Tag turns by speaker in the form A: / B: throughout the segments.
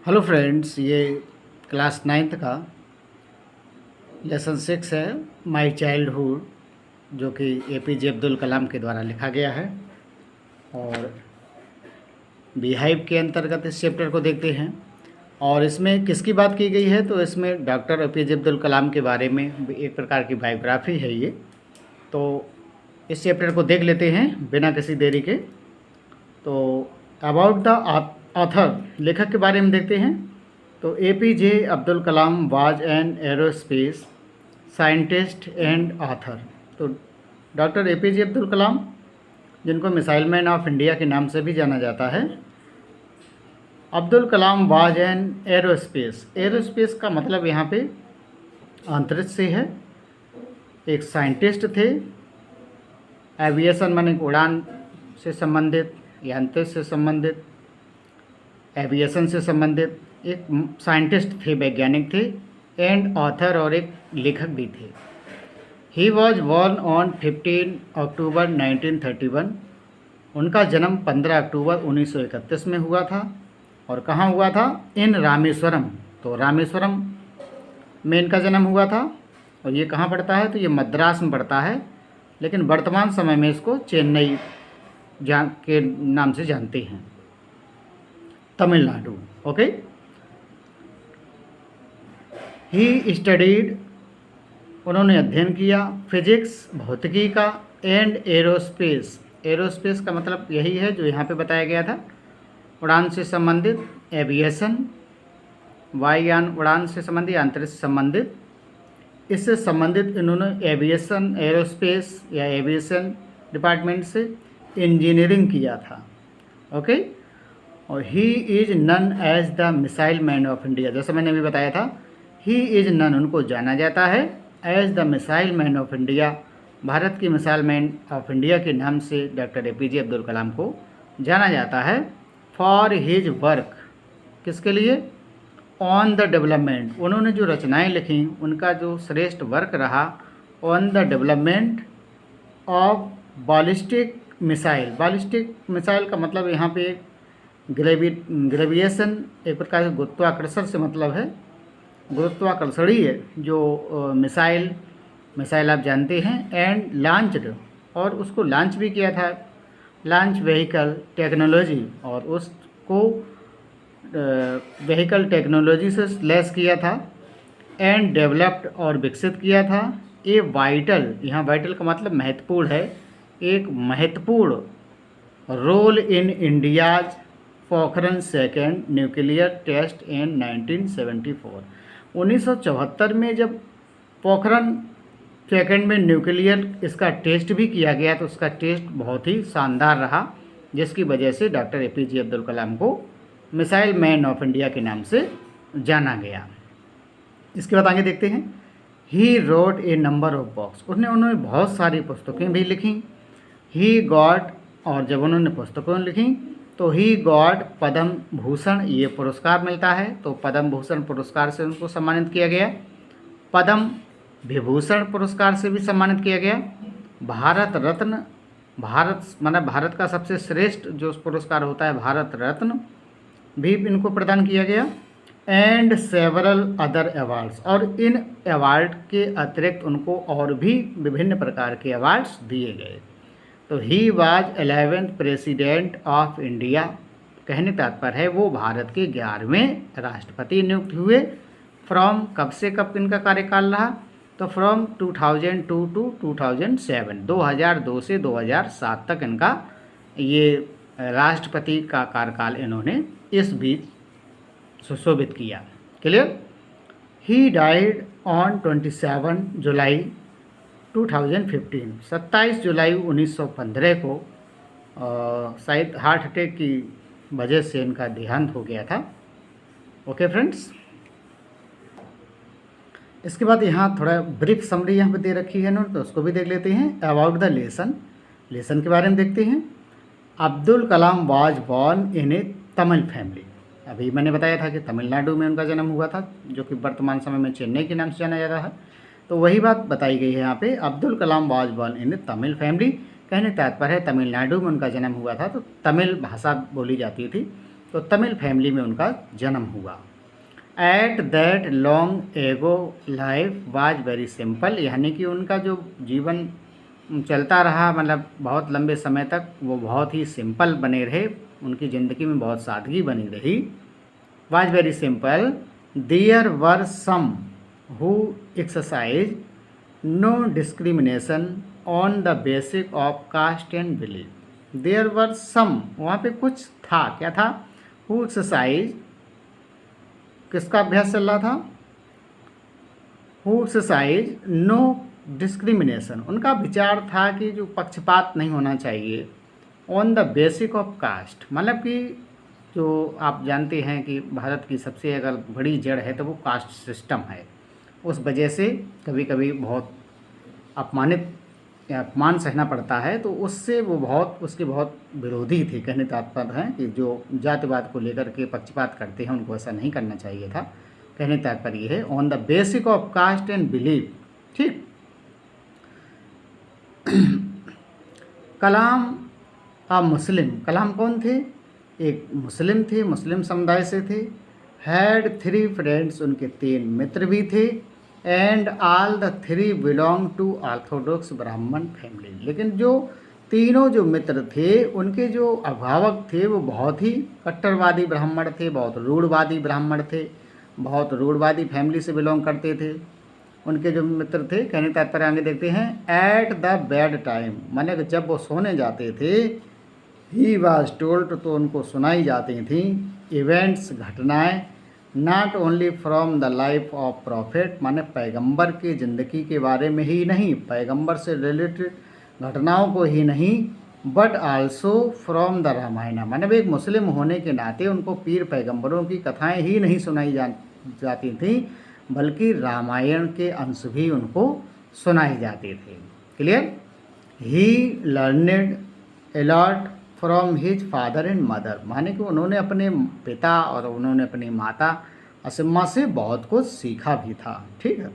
A: Hello friends, ये class 9th का lesson 6 है, माय चाइल्डहुड, जो कि एपीजे अब्दुल कलाम के द्वारा लिखा गया है। और बीहाइव के अंतर्गत इस चैप्टर को देखते हैं। और इसमें किसकी बात की गई है, तो इसमें डॉक्टर एपीजे अब्दुल कलाम के बारे में एक प्रकार की बायोग्राफी है ये। तो इस चैप्टर को देख लेते हैं बिना किसी देरी के। तो अबाउट द ऑथर, लेखक के बारे में देखते हैं। तो APJ Abdul Kalam was an aerospace scientist and author. तो डॉक्टर एपीजे अब्दुल कलाम, जिनको मिसाइल मैन ऑफ इंडिया के नाम से भी जाना जाता है, Abdul Kalam was an aerospace. Aerospace का मतलब यहाँ पे अंतरिक्ष से है। एक साइंटिस्ट थे। एविएशन माने उड़ान से संबंधित या अंतरिक्ष से संबंधित, एविएशन से संबंधित एक साइंटिस्ट थे, वैज्ञानिक थे, एंड ऑथर और एक लेखक भी थे। ही वॉज बॉर्न ऑन 15 अक्टूबर 1931। उनका जन्म 15 अक्टूबर 1931 में हुआ था। और कहाँ हुआ था? इन रामेश्वरम। तो रामेश्वरम में इनका जन्म हुआ था। और ये कहाँ पड़ता है? तो ये मद्रास में पड़ता है, लेकिन वर्तमान समय में इसको चेन्नई के नाम से जानते हैं, तमिलनाडु। ओके। ही स्टडीड, उन्होंने अध्ययन किया फिजिक्स, भौतिकी का, एंड एरोस्पेस। एरोस्पेस का मतलब यही है जो यहाँ पे बताया गया था, उड़ान से संबंधित, एविएशन, वायुयान उड़ान से संबंधित, अंतरिक्ष संबंधित। इससे संबंधित इन्होंने एविएशन, एरोस्पेस या एविएशन डिपार्टमेंट से इंजीनियरिंग किया था। ओके। और he is known as the missile man of India. जैसे मैंने अभी बताया था, ही इज़ नन, उनको जाना जाता है as the missile man of India, Bharat की मिसाइल मैन ऑफ इंडिया के नाम से डॉक्टर एपीजे अब्दुल कलाम को जाना जाता है। फॉर हिज वर्क, किसके लिए? ऑन द डेवलपमेंट, उन्होंने जो रचनाएं लिखी, उनका जो श्रेष्ठ वर्क रहा on the development of ballistic missile. Ballistic missile का मतलब यहाँ पे ग्रेविएशन, एक प्रकार से गुरुत्वाकर्षण से मतलब है, गुरुत्वाकर्षणीय जो मिसाइल आप जानते हैं, एंड लॉन्च्ड, और उसको लॉन्च भी किया था, लॉन्च व्हीकल टेक्नोलॉजी, और उसको व्हीकल टेक्नोलॉजी से लैस किया था, एंड डेवलप्ड, और विकसित किया था। ए वाइटल, यहाँ वाइटल का मतलब महत्वपूर्ण है, एक महत्वपूर्ण role in India's Pokhran second nuclear test in 1974। 1974 में जब पोखरण सेकेंड में न्यूक्लियर इसका टेस्ट भी किया गया, तो उसका टेस्ट बहुत ही शानदार रहा, जिसकी वजह से डॉक्टर एपीजे अब्दुल कलाम को मिसाइल मैन ऑफ इंडिया के नाम से जाना गया। इसके बाद आगे देखते हैं। He wrote a number of books, उन्होंने बहुत सारी पुस्तकें भी लिखी। ही गॉट, और जब उन्होंने पुस्तकें लिखी तो ही गॉड पद्म भूषण, ये पुरस्कार मिलता है। तो पद्म भूषण पुरस्कार से उनको सम्मानित किया गया, पद्म विभूषण पुरस्कार से भी सम्मानित किया गया, भारत रत्न, भारत का सबसे श्रेष्ठ जो पुरस्कार होता है भारत रत्न भी इनको प्रदान किया गया, एंड सेवरल अदर अवार्ड्स, और इन अवार्ड के अतिरिक्त उनको और भी विभिन्न प्रकार के अवार्ड्स दिए गए। तो he was 11th president of India, कहने तात्पर्य है वो भारत के 11वें राष्ट्रपति नियुक्त हुए। फ्रॉम, कब से कब इनका कार्यकाल रहा? तो फ्रॉम 2002 टू 2007, 2002 से 2007 तक इनका ये राष्ट्रपति का कार्यकाल इन्होंने इस बीच सुशोभित किया। क्लियर? ही डाइड ऑन 27 जुलाई 2015, 27 जुलाई 1915 को शायद हार्ट अटैक की वजह से इनका देहांत हो गया था। ओके फ्रेंड्स, इसके बाद यहाँ थोड़ा ब्रीफ समरी यहाँ पे दे रखी है ना, तो उसको भी देख लेते हैं। अबाउट द लेसन के बारे में देखते हैं। Abdul Kalam was born in a Tamil family. अभी मैंने बताया था कि तमिलनाडु में उनका जन्म हुआ था, जो कि वर्तमान समय में चेन्नई के नाम से जाना जाता है। तो वही बात बताई गई है यहाँ पे, Abdul Kalam was born in Tamil family, कहने तात्पर्य है तमिलनाडु में उनका जन्म हुआ था। तो तमिल भाषा बोली जाती थी, तो तमिल फैमिली में उनका जन्म हुआ। At that long ago life was very simple, यानी कि उनका जो जीवन चलता रहा, मतलब बहुत लंबे समय तक वो बहुत ही सिंपल बने रहे, उनकी ज़िंदगी में बहुत सादगी बनी रही। Was very simple. There were some who exercise no discrimination on the basic of caste and belief. There were some, वहाँ पे कुछ था, क्या था? हु एक्सरसाइज, किसका अभ्यास चल रहा था? हु एक्सरसाइज नो डिस्क्रिमिनेशन, उनका विचार था कि जो पक्षपात नहीं होना चाहिए। On the basic of caste, मतलब कि जो आप जानते हैं कि भारत की सबसे अगर बड़ी जड़ है तो वो कास्ट सिस्टम है। उस वजह से कभी कभी बहुत अपमान सहना पड़ता है, तो उससे वो उसके बहुत विरोधी थे। कहने तात्पर्य है कि जो जातिवाद को लेकर के पक्षपात करते हैं उनको ऐसा नहीं करना चाहिए था। कहने तात्पर्य है on the basic of caste and belief. ठीक। कलाम आ मुस्लिम, कलाम कौन थे? एक मुस्लिम थे, मुस्लिम समुदाय से थे। हैड 3 फ्रेंड्स, उनके 3 मित्र भी थे। And all the 3 belong to orthodox Brahmin family, लेकिन जो तीनों जो मित्र थे उनके जो अभिभावक थे वो बहुत ही कट्टरवादी ब्राह्मण थे, बहुत रूढ़वादी ब्राह्मण थे, बहुत रूढ़वादी फैमिली से बिलोंग करते थे उनके जो मित्र थे। कहने तात्पर्य आगे देखते हैं। एट द बेड टाइम, माने कि जब वो सोने जाते थे, ही वाज टोल्ड, तो उनको सुनाई जाती थी इवेंट्स, घटनाएं, not only from the life of profit, माने पैगंबर की ज़िंदगी के बारे में ही नहीं, पैगंबर से रिलेटेड घटनाओं को ही नहीं, but also from the Ramayana, माने एक मुस्लिम होने के नाते उनको पीर पैगंबरों की कथाएं ही नहीं सुनाई जाती थी, बल्कि रामायण के अंश भी उनको सुनाए जाते थे। Clear? He learned a lot from his father and mother, माने कि उन्होंने अपने पिता और उन्होंने अपनी माता असिम्मा से बहुत कुछ सीखा भी था। ठीक है।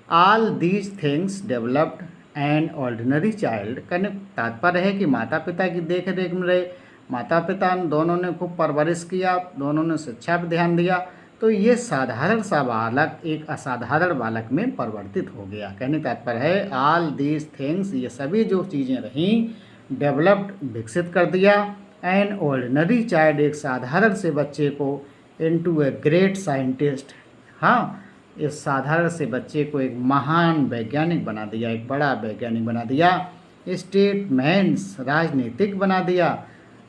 A: All these things developed an ordinary child, कहने तात्पर्य है कि माता पिता की देख रेख में रहे, माता पिता दोनों ने खूब परवरिश किया, दोनों ने शिक्षा पर ध्यान दिया, तो ये साधारण सा बालक एक असाधारण बालक में परिवर्तित हो गया। कहने तात्पर्य है ऑल दीज थिंग्स, ये सभी जो चीज़ें रहीं, डेवलप्ड, विकसित कर दिया, एन ऑर्डिनरी चाइल्ड, एक साधारण से बच्चे को, इनटू ए ग्रेट साइंटिस्ट, हाँ, इस साधारण से बच्चे को एक महान वैज्ञानिक बना दिया, एक बड़ा वैज्ञानिक बना दिया। स्टेटमैन्स, राजनीतिक बना दिया,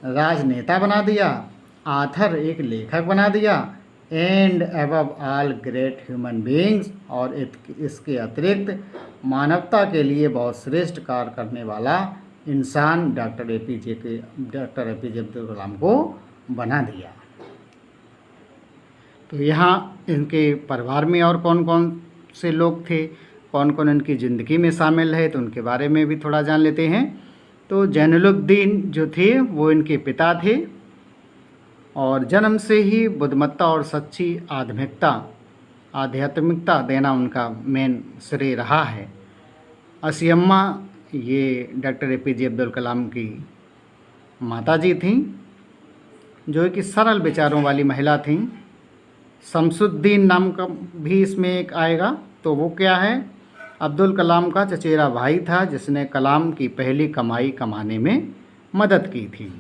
A: राजनेता बना दिया। आथर, एक लेखक बना दिया। And above all great human beings, और इसके अतिरिक्त मानवता के लिए बहुत श्रेष्ठ कार्य करने वाला इंसान डॉक्टर एपीजे अब्दुल कलाम को बना दिया। तो यहाँ इनके परिवार में और कौन कौन से लोग थे, कौन कौन इनकी ज़िंदगी में शामिल है, तो उनके बारे में भी थोड़ा जान लेते हैं। तो जैनुलब्दीन जो थे वो इनके पिता थे, और जन्म से ही बुद्धिमत्ता और सच्ची आध्यात्मिकता देना उनका मेन श्रेय रहा है। असियम्मा, ये डॉक्टर एपीजे अब्दुल कलाम की माताजी थीं, जो कि सरल विचारों वाली महिला थीं। शमसुद्दीन नाम का भी इसमें एक आएगा, तो वो क्या है? अब्दुल कलाम का चचेरा भाई था, जिसने कलाम की पहली कमाई कमाने में मदद की थी।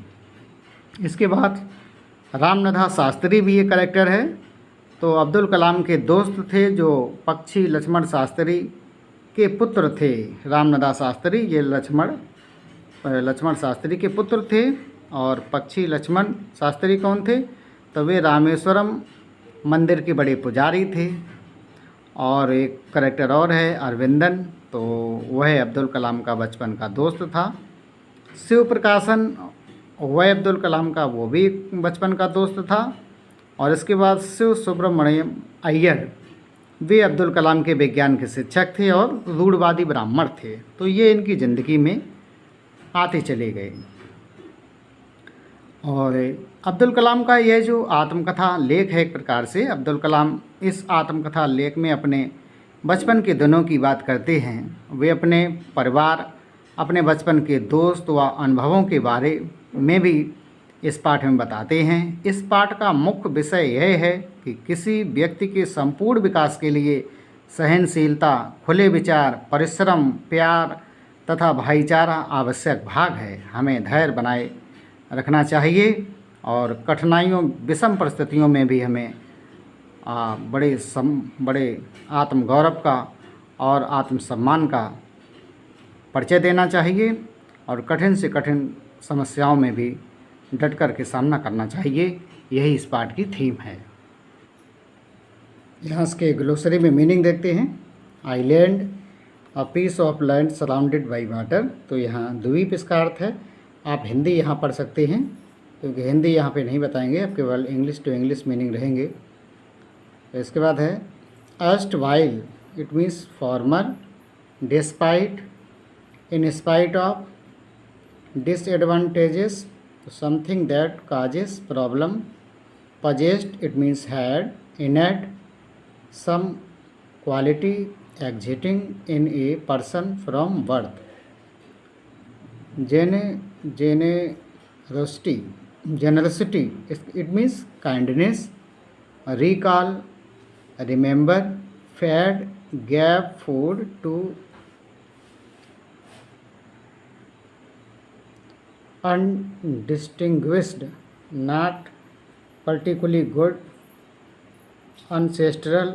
A: इसके बाद रामनाथ शास्त्री भी ये कैरेक्टर है। तो अब्दुल कलाम के दोस्त थे जो पक्षी लक्ष्मण शास्त्री के पुत्र थे। रामनाथ शास्त्री ये लक्ष्मण शास्त्री के पुत्र थे, और पक्षी लक्ष्मण शास्त्री कौन थे? तो वे रामेश्वरम मंदिर के बड़े पुजारी थे। और एक कैरेक्टर और है अरविंदन, तो वह अब्दुल कलाम का बचपन का दोस्त था। शिव प्रकाशन, वह अब्दुल कलाम का वो भी बचपन का दोस्त था। और इसके बाद शिव सुब्रमण्यम अय्यर, वे अब्दुल कलाम के विज्ञान के शिक्षक थे और रूढ़वादी ब्राह्मण थे। तो ये इनकी ज़िंदगी में आते चले गए। और अब्दुल कलाम का यह जो आत्मकथा लेख है, एक प्रकार से अब्दुल कलाम इस आत्मकथा लेख में अपने बचपन के दिनों की बात करते हैं। वे अपने परिवार, अपने बचपन के दोस्त व अनुभवों के बारे में भी इस पाठ में बताते हैं। इस पाठ का मुख्य विषय यह है कि किसी व्यक्ति के संपूर्ण विकास के लिए सहनशीलता, खुले विचार, परिश्रम, प्यार तथा भाईचारा आवश्यक भाग है। हमें धैर्य बनाए रखना चाहिए और कठिनाइयों, विषम परिस्थितियों में भी हमें बड़े आत्मगौरव का और आत्मसम्मान का परिचय देना चाहिए और कठिन से कठिन समस्याओं में भी डट कर के सामना करना चाहिए। यही इस पाठ की थीम है। यहाँ के ग्लोसरी में मीनिंग देखते हैं। Island, a piece of land surrounded by water. तो यहाँ द्वीप इसका अर्थ है। आप हिंदी यहाँ पढ़ सकते हैं क्योंकि हिंदी यहाँ पे नहीं बताएंगे, आप केवल इंग्लिश टू इंग्लिश मीनिंग रहेंगे। तो इसके बाद है erst while, it means farmer, despite, in spite of, disadvantages, something that causes problem, possessed, it means had, innate, some quality exiting in a person from birth, generosity, it means kindness, recall, remember, fed, gave food to undistinguished, not particularly good, ancestral,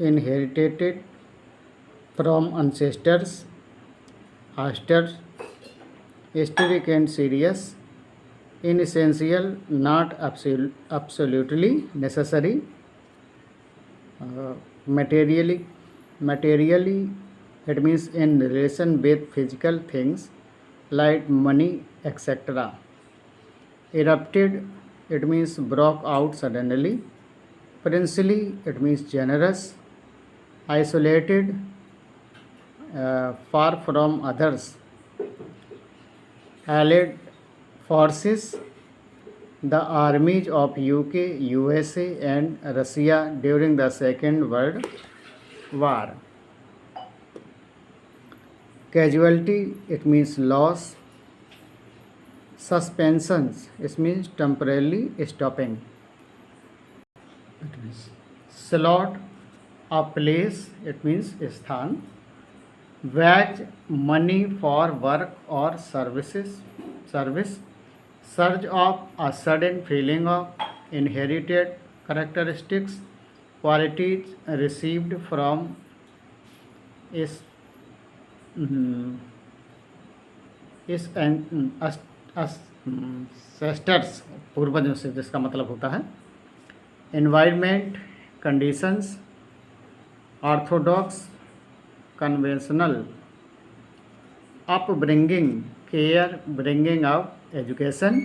A: inherited from ancestors, austere, hysteric and serious, inessential, not absolutely necessary, materially, it means in relation with physical things like money, etc. Erupted, it means broke out suddenly. Princely, it means generous. Isolated, far from others. Allied forces, the armies of UK, USA and Russia during the Second World War. Casualty, it means loss. Suspensions, it means temporarily stopping. Slot, a place, it means sthan. Wage, money for work or service. Surge of, a sudden feeling of. Inherited characteristics, qualities received from is ancestors, पूर्वजों से, जिसका मतलब होता है environment, conditions, orthodox, conventional, upbringing, care, bringing up, education,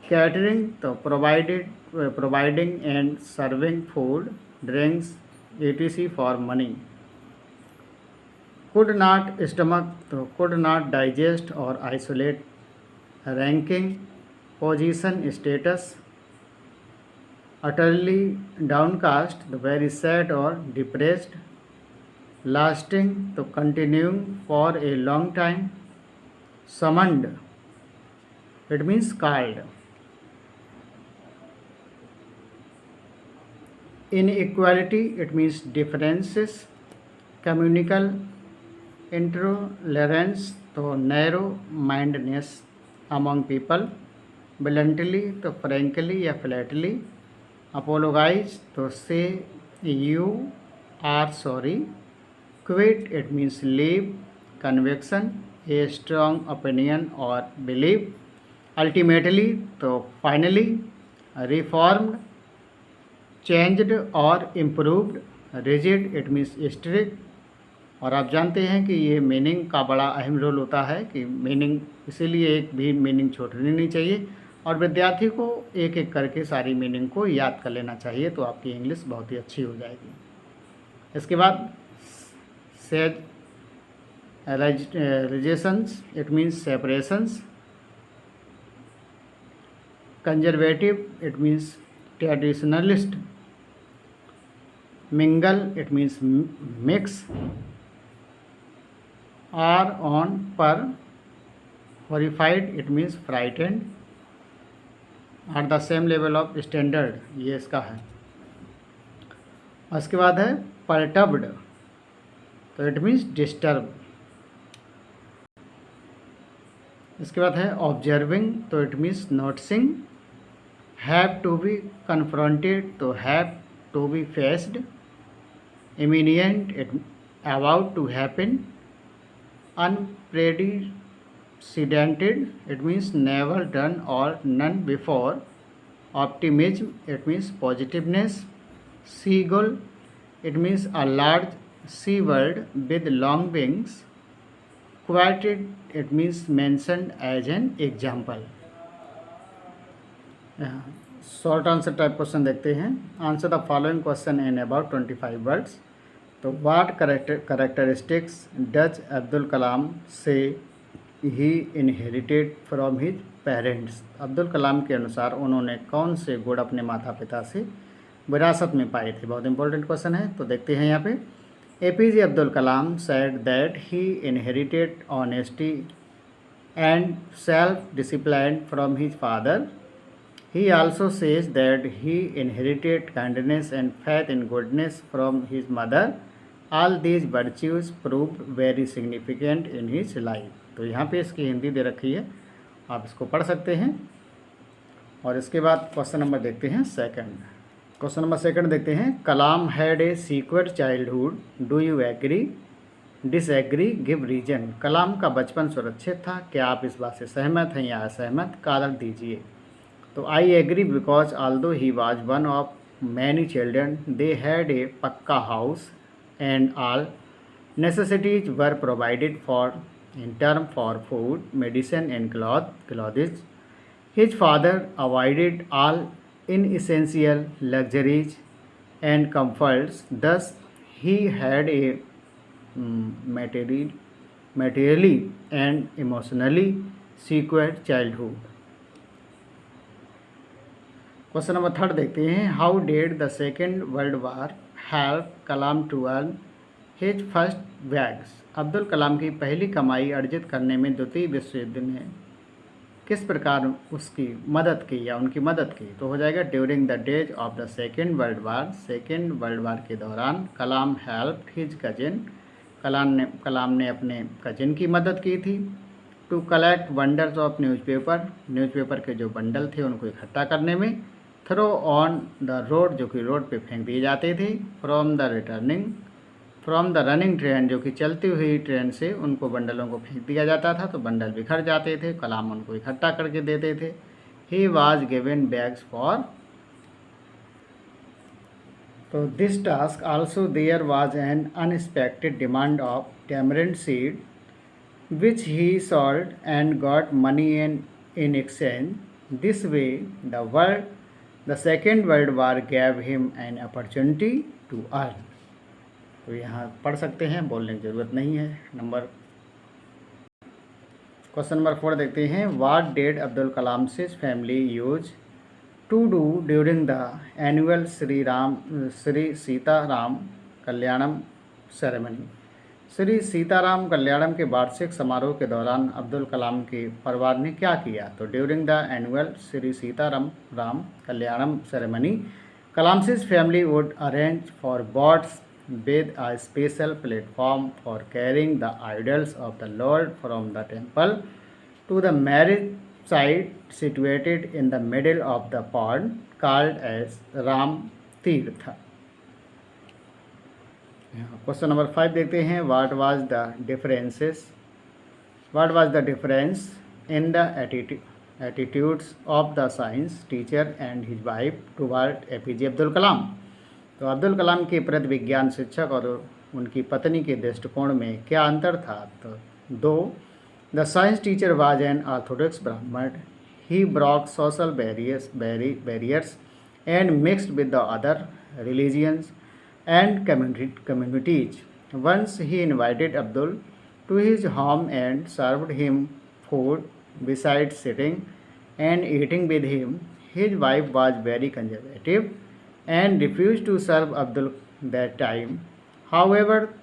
A: catering, तो providing and serving food, drinks, etc for money. could not stomach, तो could not digest or isolate, ranking, position, status, utterly downcast, the very sad or depressed, lasting, तो continuing for a long time, summoned, it means called, inequality, it means differences, communal, intolerance, तो narrow mindness among people, bluntly, तो frankly या flatly, apologize, तो say you are sorry, quit, it means leave, conviction, a strong opinion और believe, ultimately, तो finally, reformed, changed और improved, rigid, it means strict. और आप जानते हैं कि ये मीनिंग का बड़ा अहम रोल होता है कि मीनिंग, इसीलिए एक भी मीनिंग छोड़नी नहीं चाहिए और विद्यार्थी को एक एक करके सारी मीनिंग को याद कर लेना चाहिए, तो आपकी इंग्लिश बहुत ही अच्छी हो जाएगी। इसके बाद segregations, it means separations, conservative, it means traditionalist, mingle, it means mix, are on par, horrified, it means frightened, at the same level of standard, ये इसका है। उसके बाद है परटब्ड, तो इट मीन्स डिस्टर्ब। इसके बाद है ऑब्जर्विंग, तो it means noticing. Have to be confronted, तो have to be faced. Imminent, it about to happen. Unprecedented, it means never done और none before. Optimism, it means positiveness. seagull, it means a large seabird with long wings. Quoted, it means mentioned as an example. Short answer type question देखते हैं। Answer the following question in about 25 words. तो what characteristics does Abdul Kalam say he inherited from his parents. Abdul Kalam के अनुसार उन्होंने कौन से गुण अपने माता पिता से विरासत में पाए थे। बहुत इंपॉर्टेंट क्वेश्चन है, तो देखते हैं यहाँ पे। APJ Abdul Kalam said that he inherited honesty and self-discipline from his father. He also says that he inherited kindness and faith in goodness from his mother. All these virtues proved very significant in his life. तो यहाँ पे इसकी हिंदी दे रखी है, आप इसको पढ़ सकते हैं। और इसके बाद क्वेश्चन नंबर देखते हैं सेकंड। क्वेश्चन नंबर सेकंड देखते हैं। Kalam had a secret childhood, do you agree, disagree, give reason. Kalam का बचपन सुरक्षित था, क्या आप इस बात से सहमत हैं या असहमत, कारण दीजिए। तो I agree because although he was one of many children they had a पक्का house and all necessities were provided for in term for food, medicine and clothes. His father avoided all inessential luxuries and comforts, thus he had a materially and emotionally secure childhood. Question number third देखते हैं। How did the second world war help Kalam to earn his first bags. Abdul Kalam की पहली कमाई अर्जित करने में द्वितीय विश्व युद्ध में किस प्रकार उसकी मदद की या उनकी मदद की। तो हो जाएगा during the days of the second world war. Second world war के दौरान Kalam help his cousin, Kalam ने अपने कजिन की मदद की थी। To collect bundles of newspaper के जो बंडल थे उनको इकट्ठा करने में। थ्रो ऑन द रोड, जो कि रोड पे फेंक दिए जाते थे। फ्रॉम द रनिंग ट्रेन, जो कि चलती हुई ट्रेन से उनको बंडलों को फेंक दिया जाता था, तो बंडल बिखर जाते थे, कलाम उनको इकट्ठा करके देते थे। He was given bags for, तो this task also there was an unexpected demand of tamarind seed which he sold and got money in exchange. This way the second world war gave him an opportunity to earn. तो यहाँ पढ़ सकते हैं, बोलने की ज़रूरत नहीं है। क्वेश्चन नंबर 4 देखते हैं। व्हाट डिड अब्दुल कलाम से family use to do during the annual Shri Sitaram Kalyanam ceremony. Shri Sitaram Kalyanam के वार्षिक समारोह के दौरान अब्दुल कलाम के परिवार ने क्या किया। तो during the annual Shri Sitaram Kalyanam ceremony, Kalam's family would arrange for boats with a special platform for carrying the idols of the Lord from the temple to the marriage site situated in the middle of the pond called as Ram Tirth. Question number 5 देखते हैं। What was the difference in the attitudes of the science teacher and his wife toward APJ Abdul Kalam. तो अब्दुल कलाम के प्रति विज्ञान शिक्षक और उनकी पत्नी के दृष्टिकोण में क्या अंतर था। तो the science teacher was an orthodox Brahmin, he broke social barriers and mixed with the other religions and communities. Once he invited Abdul to his home and served him food besides sitting and eating with him. His wife was very conservative and refused to serve Abdul that time. However,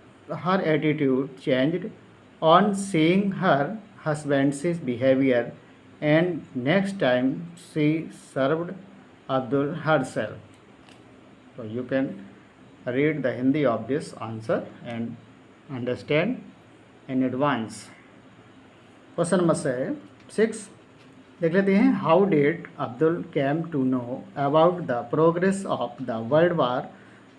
A: her attitude changed on seeing her husband's behavior and next time she served Abdul herself. So you can read the Hindi of this answer and understand in advance. Question number 6 देख लेते हैं. How did Abdul came to know about the progress of the world war.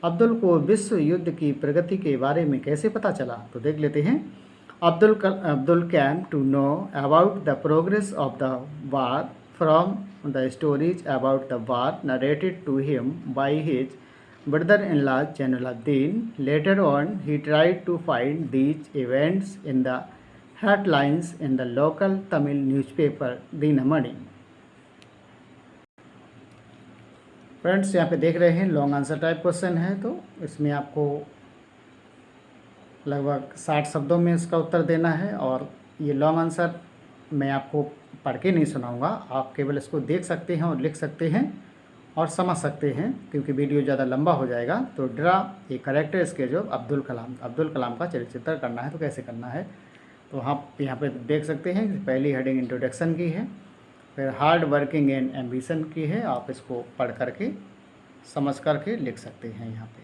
A: Abdul को विश्व युद्ध की प्रगति के बारे में कैसे पता चला. तो देख लेते हैं. Abdul came to know about the progress of the war from the stories about the war narrated to him by his brother-in-law Jainuddin. Later on, he tried to find these events in the headlines in the local Tamil newspaper Dinamani. Friends यहाँ पे देख रहे हैं long answer type question है, तो इसमें आपको लगभग 60 शब्दों में इसका उत्तर देना है. और ये लॉन्ग आंसर मैं आपको पढ़ के नहीं सुनाऊंगा, आप केवल इसको देख सकते हैं और लिख सकते हैं और समझ सकते हैं, क्योंकि वीडियो ज़्यादा लंबा हो जाएगा. तो ड्रा ये character sketch of Abdul Kalam का चरित्र करना है. तो कैसे करना है, तो आप यहाँ पे देख सकते हैं. पहली हेडिंग इंट्रोडक्शन की है, फिर हार्ड वर्किंग एंड एम्बिशन की है. आप इसको पढ़ करके समझ करके लिख सकते हैं यहाँ पे.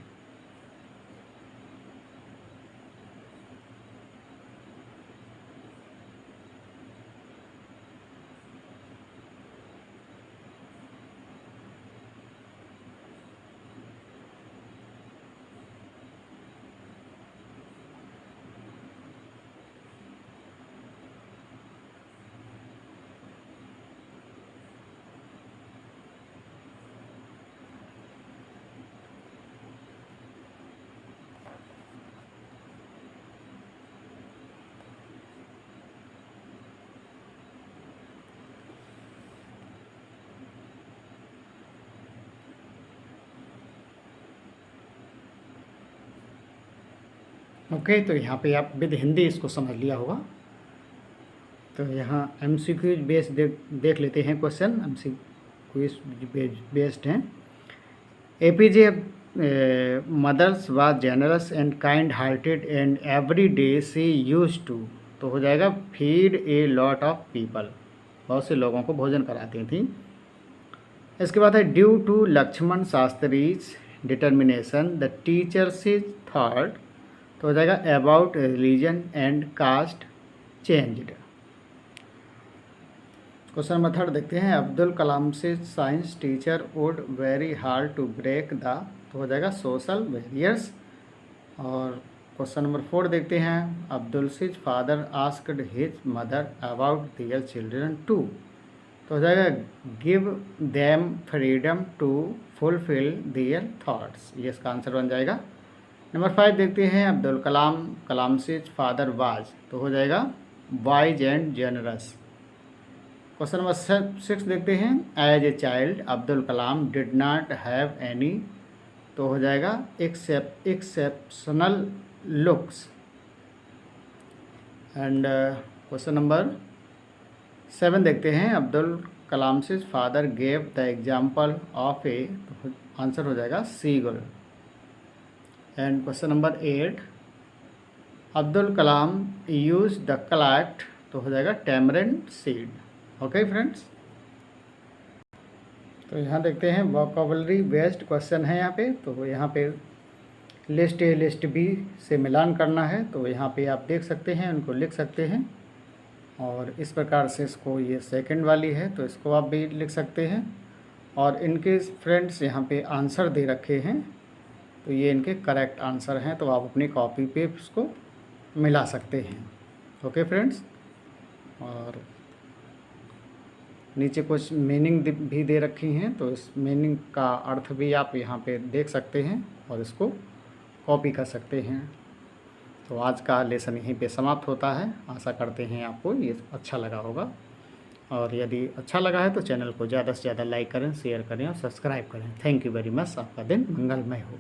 A: ओके, तो यहाँ पे आप विद हिंदी इसको समझ लिया होगा. तो यहाँ MCQ बेस्ड देख लेते हैं क्वेश्चन. MCQ बेस्ड हैं. APJ mother's was generous and kind hearted and every day she used to. तो हो जाएगा feed a lot of people. बहुत से लोगों को भोजन कराती थी. इसके बाद है due to Lakshman Shastri's determination the teachers thought. तो हो जाएगा about religion and caste changed. Question number 3 देखते हैं. अब्दुल कलाम से science teacher would very hard to break the. तो हो जाएगा सोशल बैरियर्स. और क्वेश्चन नंबर 4 देखते हैं. अब्दुल सिज father asked his mother about their children to. तो हो जाएगा give them freedom to fulfil their thoughts. ये इसका आंसर बन जाएगा. नंबर 5 देखते हैं. अब्दुल कलाम से फादर वाज. तो हो जाएगा wise and generous. Question number 6 देखते हैं. As a child Abdul Kalam did not have any. तो हो जाएगा exceptional looks. And question number 7 देखते हैं. अब्दुल कलाम से father gave the example of a. तो आंसर हो जाएगा seagull. And question number 8 Abdul Kalam use the collect. तो हो जाएगा टैमरिंड सीड. ओके फ्रेंड्स, तो यहाँ देखते हैं वोकैबुलरी बेस्ड क्वेश्चन है यहाँ पे. तो यहाँ पे लिस्ट ए लिस्ट बी से मिलान करना है. तो यहाँ पे आप देख सकते हैं, उनको लिख सकते हैं. और इस प्रकार से इसको, ये सेकंड वाली है तो इसको आप भी लिख सकते हैं. और इनके फ्रेंड्स यहाँ पे आंसर दे रखे हैं, तो ये इनके करेक्ट आंसर हैं. तो आप अपनी कॉपी पे इसको मिला सकते हैं. ओके फ्रेंड्स, और नीचे कुछ मीनिंग भी दे रखी हैं, तो इस मीनिंग का अर्थ भी आप यहाँ पे देख सकते हैं और इसको कॉपी कर सकते हैं. तो आज का लेसन यहीं पे समाप्त होता है. आशा करते हैं आपको ये अच्छा लगा होगा. और यदि अच्छा लगा है तो चैनल को ज़्यादा से ज़्यादा लाइक करें, शेयर करें और सब्सक्राइब करें. Thank you very much. आपका दिन मंगलमय हो.